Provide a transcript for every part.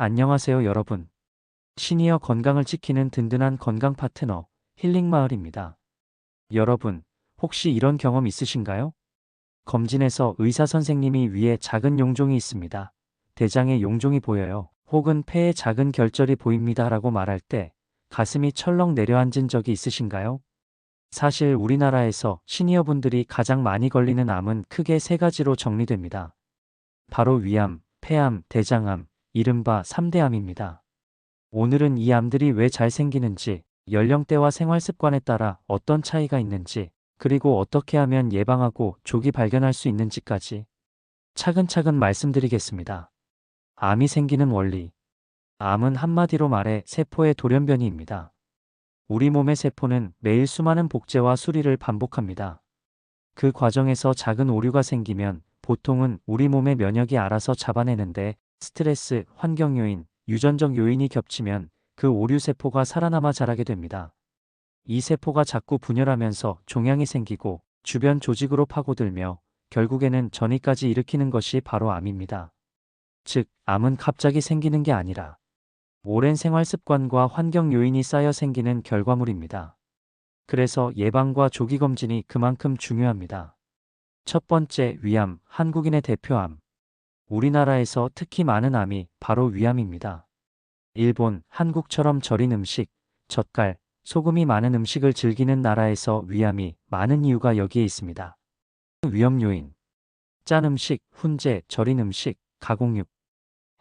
안녕하세요, 여러분. 시니어 건강을 지키는 든든한 건강 파트너, 힐링마을입니다. 여러분, 혹시 이런 경험 있으신가요? 검진에서 의사 선생님이 위에 작은 용종이 있습니다. 대장에 용종이 보여요. 혹은 폐에 작은 결절이 보입니다. 라고 말할 때 가슴이 철렁 내려앉은 적이 있으신가요? 사실 우리나라에서 시니어분들이 가장 많이 걸리는 암은 크게 세 가지로 정리됩니다. 바로 위암, 폐암, 대장암, 이른바 3대 암입니다. 오늘은 이 암들이 왜 잘 생기는지, 연령대와 생활 습관에 따라 어떤 차이가 있는지, 그리고 어떻게 하면 예방하고 조기 발견할 수 있는지까지 차근차근 말씀드리겠습니다. 암이 생기는 원리. 암은 한마디로 말해 세포의 돌연변이입니다. 우리 몸의 세포는 매일 수많은 복제와 수리를 반복합니다. 그 과정에서 작은 오류가 생기면 보통은 우리 몸의 면역이 알아서 잡아내는데, 스트레스, 환경 요인, 유전적 요인이 겹치면 그 오류 세포가 살아남아 자라게 됩니다. 이 세포가 자꾸 분열하면서 종양이 생기고 주변 조직으로 파고들며 결국에는 전이까지 일으키는 것이 바로 암입니다. 즉, 암은 갑자기 생기는 게 아니라 오랜 생활 습관과 환경 요인이 쌓여 생기는 결과물입니다. 그래서 예방과 조기 검진이 그만큼 중요합니다. 첫 번째, 위암, 한국인의 대표암. 우리나라에서 특히 많은 암이 바로 위암입니다. 일본, 한국처럼 절인 음식, 젓갈, 소금이 많은 음식을 즐기는 나라에서 위암이 많은 이유가 여기에 있습니다. 위험 요인. 짠 음식, 훈제, 절인 음식, 가공육,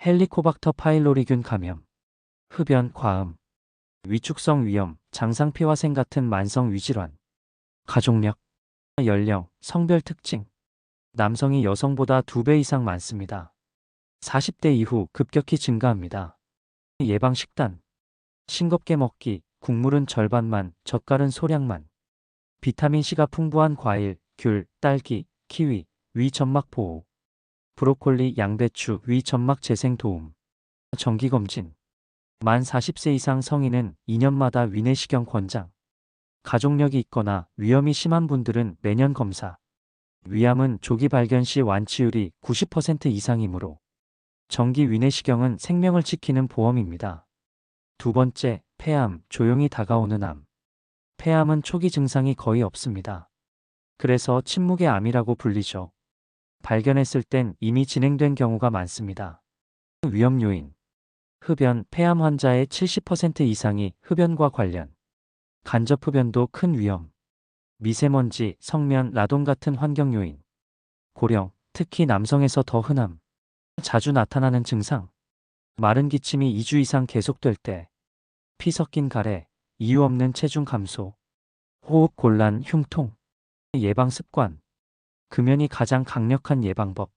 헬리코박터 파일로리균 감염, 흡연, 과음, 위축성 위염, 장상피화생 같은 만성 위질환, 가족력, 연령, 성별 특징. 남성이 여성보다 2배 이상 많습니다. 40대 이후 급격히 증가합니다. 예방 식단. 싱겁게 먹기, 국물은 절반만, 젓갈은 소량만. 비타민C가 풍부한 과일, 귤, 딸기, 키위, 위 점막 보호. 브로콜리, 양배추, 위 점막 재생 도움. 정기검진. 만 40세 이상 성인은 2년마다 위내시경 권장. 가족력이 있거나 위험이 심한 분들은 매년 검사. 위암은 조기 발견 시 완치율이 90% 이상이므로 정기 위내시경은 생명을 지키는 보험입니다. 두 번째, 폐암, 조용히 다가오는 암. 폐암은 초기 증상이 거의 없습니다. 그래서 침묵의 암이라고 불리죠. 발견했을 땐 이미 진행된 경우가 많습니다. 위험 요인. 흡연, 폐암 환자의 70% 이상이 흡연과 관련. 간접 흡연도 큰 위험. 미세먼지, 성면, 라돈 같은 환경 요인. 고령, 특히 남성에서 더 흔함. 자주 나타나는 증상. 마른 기침이 2주 이상 계속될 때. 피 섞인 가래, 이유 없는 체중 감소. 호흡 곤란, 흉통. 예방 습관. 금연이 가장 강력한 예방법.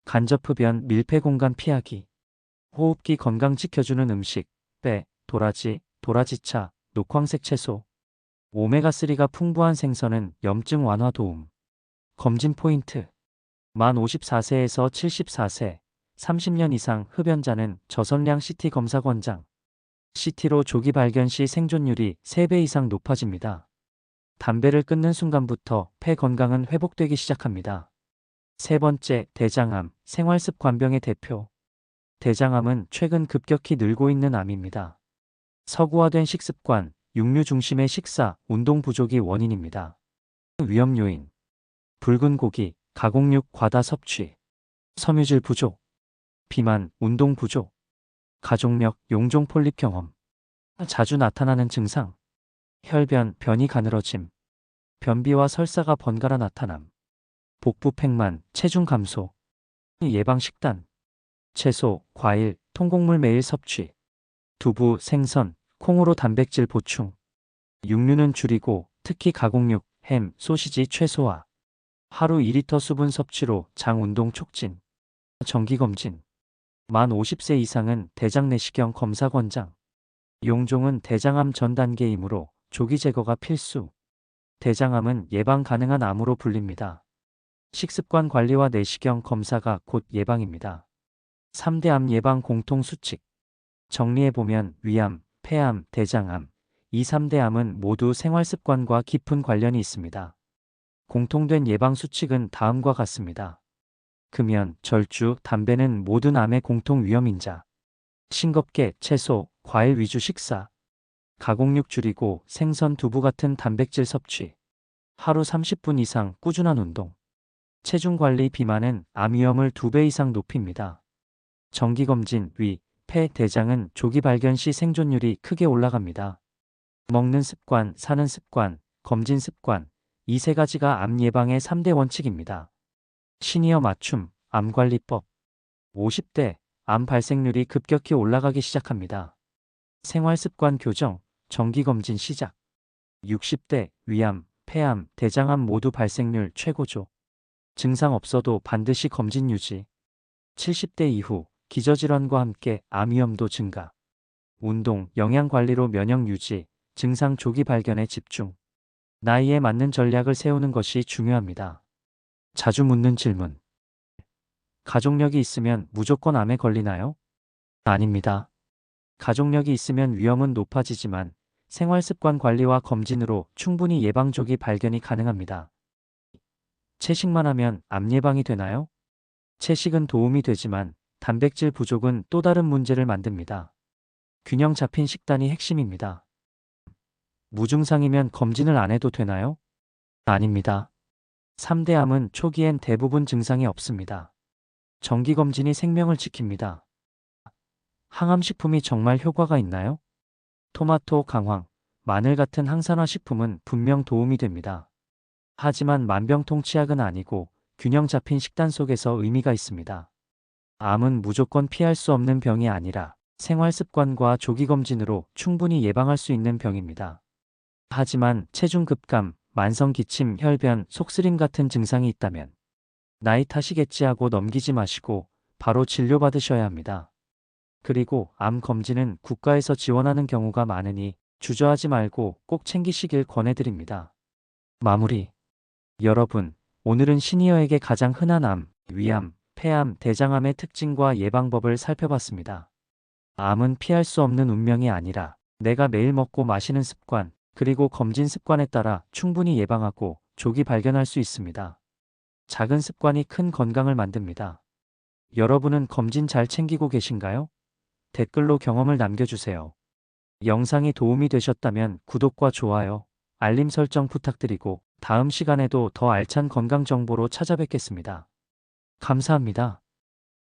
간접 흡연, 밀폐 공간 피하기. 호흡기 건강 지켜주는 음식, 배, 도라지, 도라지차, 녹황색 채소. 오메가3가 풍부한 생선은 염증 완화 도움. 검진 포인트. 만 54세에서 74세, 30년 이상 흡연자는 저선량 CT 검사 권장. CT로 조기 발견 시 생존율이 3배 이상 높아집니다. 담배를 끊는 순간부터 폐 건강은 회복되기 시작합니다. 세 번째, 대장암, 생활습관병의 대표. 대장암은 최근 급격히 늘고 있는 암입니다. 서구화된 식습관, 육류 중심의 식사, 운동 부족이 원인입니다. 위험 요인. 붉은 고기, 가공육 과다 섭취, 섬유질 부족, 비만, 운동 부족, 가족력, 용종 폴립 경험. 자주 나타나는 증상. 혈변, 변이 가늘어짐, 변비와 설사가 번갈아 나타남, 복부 팽만, 체중 감소. 예방 식단. 채소, 과일, 통곡물 매일 섭취, 두부, 생선, 콩으로 단백질 보충. 육류는 줄이고 특히 가공육, 햄, 소시지 최소화. 하루 2리터 수분 섭취로 장 운동 촉진. 정기검진. 만 50세 이상은 대장 내시경 검사 권장. 용종은 대장암 전 단계이므로 조기 제거가 필수. 대장암은 예방 가능한 암으로 불립니다. 식습관 관리와 내시경 검사가 곧 예방입니다. 3대 암 예방 공통 수칙. 정리해보면 위암, 폐암, 대장암, 이 3대 암은 모두 생활습관과 깊은 관련이 있습니다. 공통된 예방 수칙은 다음과 같습니다. 금연, 절주, 담배는 모든 암의 공통 위험인자. 싱겁게 채소, 과일 위주 식사. 가공육 줄이고 생선, 두부 같은 단백질 섭취. 하루 30분 이상 꾸준한 운동. 체중 관리. 비만은 암 위험을 2배 이상 높입니다. 정기검진, 위, 폐, 대장은 조기 발견 시 생존율이 크게 올라갑니다. 먹는 습관, 사는 습관, 검진 습관. 이 세 가지가 암 예방의 3대 원칙입니다. 시니어 맞춤, 암관리법. 50대, 암 발생률이 급격히 올라가기 시작합니다. 생활습관 교정, 정기검진 시작. 60대, 위암, 폐암, 대장암 모두 발생률 최고조. 증상 없어도 반드시 검진 유지. 70대 이후, 기저질환과 함께 암 위험도 증가. 운동, 영양관리로 면역 유지, 증상 조기 발견에 집중. 나이에 맞는 전략을 세우는 것이 중요합니다. 자주 묻는 질문. 가족력이 있으면 무조건 암에 걸리나요? 아닙니다. 가족력이 있으면 위험은 높아지지만 생활습관 관리와 검진으로 충분히 예방 조기 발견이 가능합니다. 채식만 하면 암 예방이 되나요? 채식은 도움이 되지만 단백질 부족은 또 다른 문제를 만듭니다. 균형 잡힌 식단이 핵심입니다. 무증상이면 검진을 안 해도 되나요? 아닙니다. 3대 암은 초기엔 대부분 증상이 없습니다. 정기검진이 생명을 지킵니다. 항암식품이 정말 효과가 있나요? 토마토, 강황, 마늘 같은 항산화 식품은 분명 도움이 됩니다. 하지만 만병통치약은 아니고 균형 잡힌 식단 속에서 의미가 있습니다. 암은 무조건 피할 수 없는 병이 아니라 생활습관과 조기검진으로 충분히 예방할 수 있는 병입니다. 하지만 체중 급감, 만성 기침, 혈변, 속쓰림 같은 증상이 있다면 나이 탓이겠지 하고 넘기지 마시고 바로 진료받으셔야 합니다. 그리고 암 검진은 국가에서 지원하는 경우가 많으니 주저하지 말고 꼭 챙기시길 권해드립니다. 마무리. 여러분, 오늘은 시니어에게 가장 흔한 암, 위암, 폐암, 대장암의 특징과 예방법을 살펴봤습니다. 암은 피할 수 없는 운명이 아니라 내가 매일 먹고 마시는 습관, 그리고 검진 습관에 따라 충분히 예방하고 조기 발견할 수 있습니다. 작은 습관이 큰 건강을 만듭니다. 여러분은 검진 잘 챙기고 계신가요? 댓글로 경험을 남겨주세요. 영상이 도움이 되셨다면 구독과 좋아요, 알림 설정 부탁드리고 다음 시간에도 더 알찬 건강 정보로 찾아뵙겠습니다. 감사합니다.